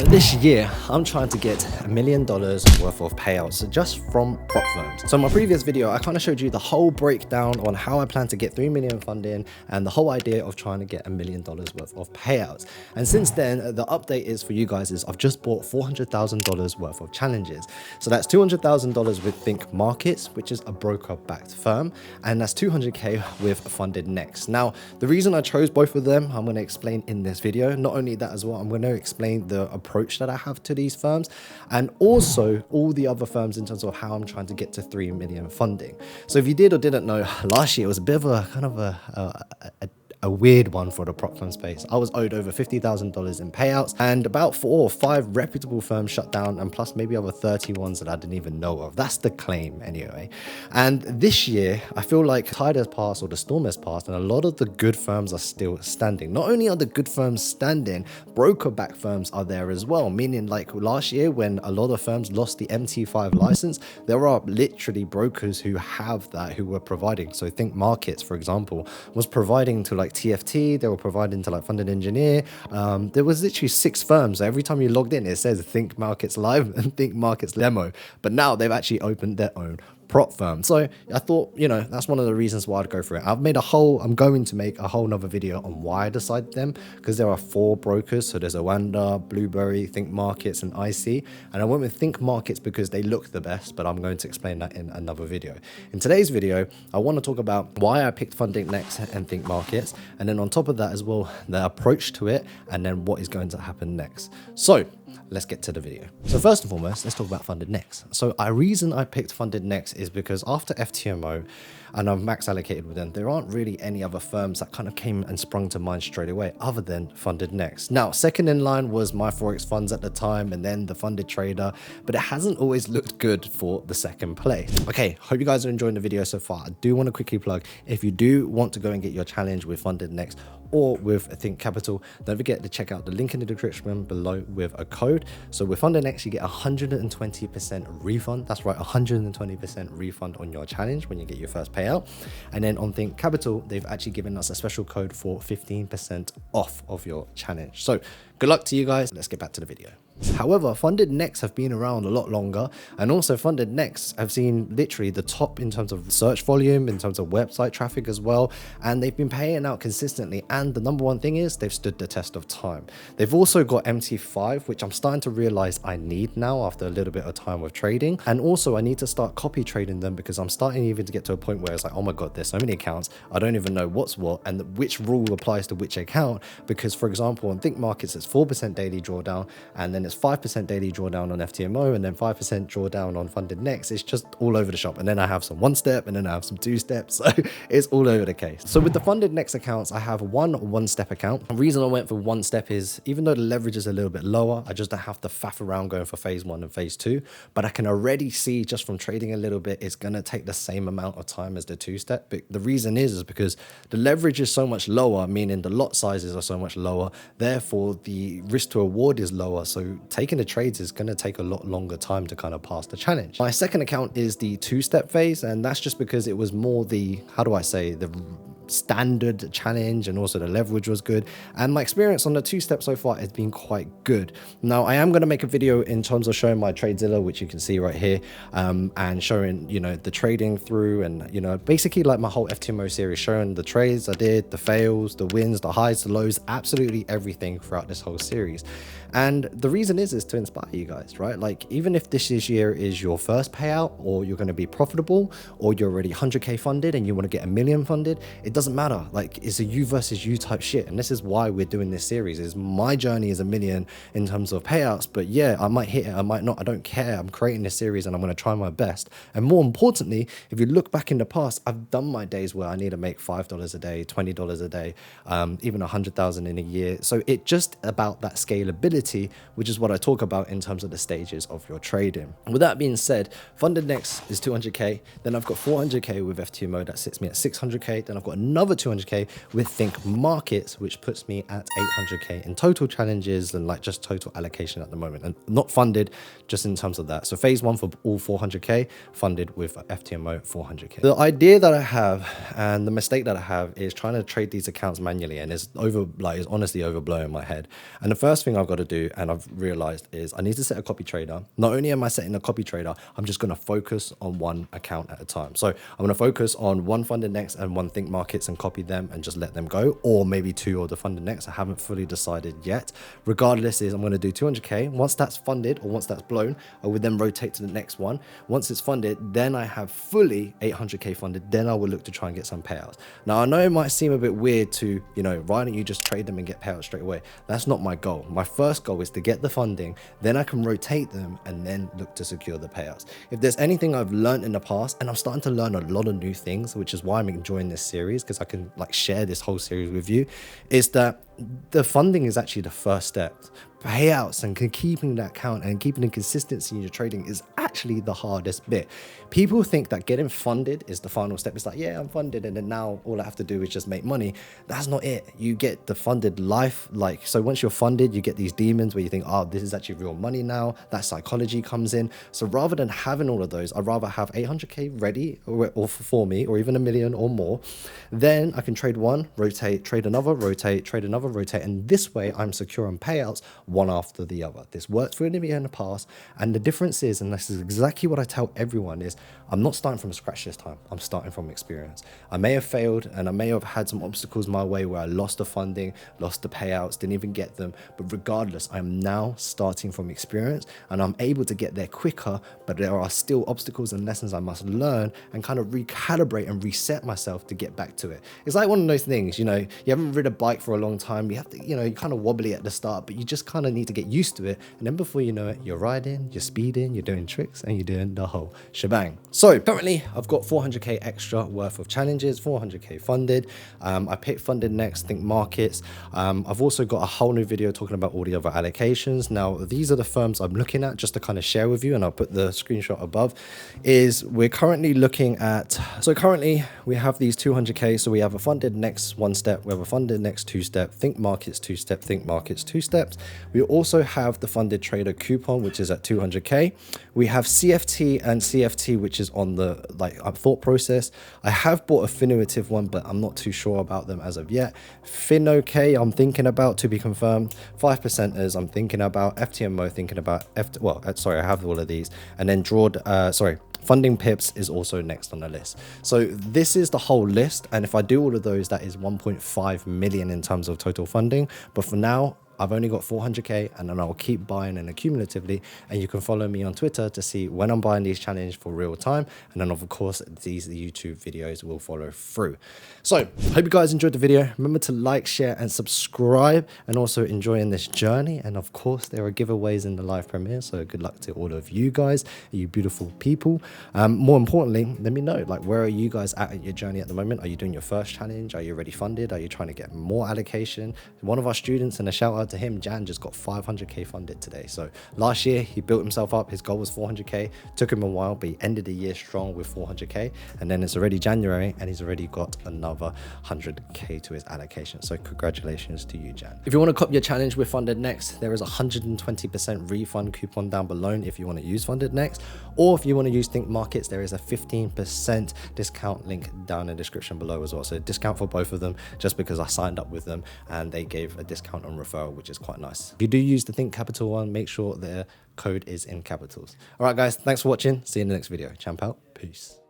So this year, I'm trying to get $1 million worth of payouts just from prop firms. So in my previous video, I kind of showed you the whole breakdown on how I plan to get 3 million funding and the whole idea of trying to get $1 million worth of payouts. And since then, the update is for you guys is I've just bought $400,000 worth of challenges. So that's $200,000 with Think Markets, which is a broker-backed firm, and that's 200K with Funded Next. Now, the reason I chose both of them, I'm going to explain in this video. Not only that as well, I'm going to explain the approach that I have to these firms and also all the other firms in terms of how I'm trying to get to 3 million funding. So if you did or didn't know, last year it was a bit of a kind of a weird one for the prop firm space. I was owed over $50,000 in payouts, and about 4 or 5 reputable firms shut down, and plus maybe over 30 ones that I didn't even know of. That's the claim anyway. And this year, I feel like tide has passed, or the storm has passed, and a lot of the good firms are still standing. Not only are the good firms standing, broker-backed firms are there as well, meaning like last year when a lot of firms lost the MT5 license, there are literally brokers who have that, who were providing. So Think Markets, for example, was providing to like TFT, they were providing to like Funded Engineer. There was literally 6 firms. Every time you logged in, it says Think Markets Live and Think Markets Demo. But now they've actually opened their own prop firm. So I thought, you know, that's one of the reasons why I'd go for it. I'm going to make a whole nother video on why I decided them, because there are 4 brokers. So there's Oanda, Blueberry, Think Markets, and IC. And I went with Think Markets because they look the best, but I'm going to explain that in another video. In today's video, I want to talk about why I picked Funding Next and Think Markets. And then on top of that as well, the approach to it, and then what is going to happen next. So let's get to the video. So first and foremost, let's talk about Funded Next. So a reason I picked Funded Next is because after FTMO, and I'm max allocated with them, there aren't really any other firms that kind of came and sprung to mind straight away other than Funded Next. Now, second in line was my Forex funds at the time, and then the Funded Trader, but it hasn't always looked good for the second place. Okay, hope you guys are enjoying the video so far. I do want to quickly plug, if you do want to go and get your challenge with Funded Next or with Think Capital, don't forget to check out the link in the description below with a code. So with Funded Next, you get 120% refund. That's right, 120% refund on your challenge when you get your first payout. And then on Think Capital, they've actually given us a special code for 15% off of your challenge. So good luck to you guys. Let's get back to the video. However, Funded Next have been around a lot longer, and also Funded Next have seen literally the top in terms of search volume, in terms of website traffic as well, and they've been paying out consistently. And the number one thing is they've stood the test of time. They've also got MT5, which I'm starting to realize I need now after a little bit of time with trading, and also I need to start copy trading them because I'm starting even to get to a point where it's like, oh my god, there's so many accounts, I don't even know what's what and which rule applies to which account. Because for example, on Think Markets, it's 4% daily drawdown, and then it's 5% daily drawdown on FTMO, and then 5% drawdown on Funded Next. It's just all over the shop. And then I have some 1-step, and then I have some 2-steps. So it's all over the case. So with the Funded Next accounts, I have one 1-step account. The reason I went for 1-step is even though the leverage is a little bit lower, I just don't have to faff around going for phase 1 and phase 2. But I can already see just from trading a little bit, it's going to take the same amount of time as the 2-step. But the reason is because the leverage is so much lower, meaning the lot sizes are so much lower. Therefore, the risk to reward is lower. So taking the trades is going to take a lot longer time to kind of pass the challenge. My second account is the 2-step phase, and that's just because it was more the, how do I say, the standard challenge, and also the leverage was good, and my experience on the 2-step so far has been quite good. Now I am going to make a video in terms of showing my TradeZilla, which you can see right here, and showing, you know, the trading through, and you know, basically like my whole FTMO series, showing the trades I did, the fails, the wins, the highs, the lows, absolutely everything throughout this whole series. And the reason is to inspire you guys, right? Like, even if this year is your first payout, or you're going to be profitable, or you're already 100K funded and you want to get $1 million funded, it doesn't matter. Like, it's a you versus you type shit. And this is why we're doing this series. Is my journey is $1 million in terms of payouts, but yeah, I might hit it, I might not, I don't care. I'm creating this series and I'm going to try my best. And more importantly, if you look back in the past, I've done my days where I need to make $5 a day, $20 a day, even 100,000 in a year. So it's just about that scalability, which is what I talk about in terms of the stages of your trading. With that being said, Funded Next is 200K. Then I've got 400K with FTMO that sits me at 600K. Then I've got another 200k with Think Markets, which puts me at 800k in total challenges and like just total allocation at the moment, and not funded just in terms of that. So phase one for all 400k funded with FTMO 400k. The idea that I have and the mistake that I have is trying to trade these accounts manually, and it's honestly overblowing my head. And the first thing I've got to do, and I've realized, is I need to set a copy trader. Not only am I setting a copy trader, I'm just going to focus on one account at a time. So I'm going to focus on one funded next and one Think Markets and copy them and just let them go, or maybe two of the funded next. I haven't fully decided yet. Regardless, is I'm going to do 200k. Once that's funded or once that's blown, I would then rotate to the next one. Once it's funded, then I have fully 800k funded. Then I will look to try and get some payouts. Now I know it might seem a bit weird to, why don't you just trade them and get payouts straight away? That's not my goal. My first goal is to get the funding, then I can rotate them and then look to secure the payouts. If there's anything I've learned in the past, and I'm starting to learn a lot of new things, which is why I'm enjoying this series, because I can like share this whole series with you, is that the funding is actually the first step. Payouts and keeping that count and keeping the consistency in your trading is actually the hardest bit. People think that getting funded is the final step. It's like, yeah, I'm funded, and then now all I have to do is just make money. That's not it. You get the funded life. So once you're funded, you get these demons where you think, oh, this is actually real money now. That psychology comes in. So rather than having all of those, I'd rather have 800k ready or for me, or even 1 million or more. Then I can trade one, rotate, trade another, rotate, trade another, rotate. And this way I'm secure on payouts one after the other. This worked for me in the past, and the difference is, and this is exactly what I tell everyone, is I'm not starting from scratch this time. I'm starting from experience. I may have failed and I may have had some obstacles my way where I lost the funding, lost the payouts, didn't even get them, but regardless, I'm now starting from experience and I'm able to get there quicker, but there are still obstacles and lessons I must learn and kind of recalibrate and reset myself to get back to it. It's like one of those things, you haven't ridden a bike for a long time, you have to, you're kind of wobbly at the start, but you just kind of need to get used to it, and then before you know it, you're riding, you're speeding, you're doing tricks, and you're doing the whole shebang. So currently I've got 400k extra worth of challenges, 400k funded. I picked funded next, Think Markets. I've also got a whole new video talking about all the other allocations. Now these are the firms I'm looking at just to kind of share with you, and I'll put the screenshot above. Is we're currently looking at, so currently we have these 200k. So we have a funded next one step, we have a funded next two step, Think Markets two step, Think Markets two steps. We also have the funded trader coupon, which is at 200k. We have CFT and CFT, which is on the thought process. I have bought a Finuitive one, but I'm not too sure about them as of yet. FinOK, I'm thinking about, to be confirmed. 5%ers, I'm thinking about. FTMO, thinking about. I have all of these. And then Funding Pips is also next on the list. So this is the whole list. And if I do all of those, that is 1.5 million in terms of total funding. But for now, I've only got 400k, and then I'll keep buying and accumulatively, and you can follow me on Twitter to see when I'm buying these challenges for real time, and then of course these YouTube videos will follow through. So hope you guys enjoyed the video. Remember to like, share and subscribe, and also enjoying this journey. And of course there are giveaways in the live premiere, so good luck to all of you guys, you beautiful people. More importantly, let me know, where are you guys at your journey at the moment? Are you doing your first challenge? Are you already funded? Are you trying to get more allocation? One of our students, and a shout out to him, Jan, just got 500k funded today. So last year he built himself up. His goal was 400k. Took him a while, but he ended the year strong with 400k, and then it's already January and he's already got another 100k to his allocation. So congratulations to you, Jan. If you want to copy your challenge with funded next, there is a 120% refund coupon down below if you want to use funded next, or if you want to use Think Markets, there is a 15% discount link down in the description below as well. So discount for both of them, just because I signed up with them and they gave a discount on referral, which is quite nice. If you do use the Think Capital one, make sure the code is in capitals. All right, guys, thanks for watching. See you in the next video. Champ out. Peace.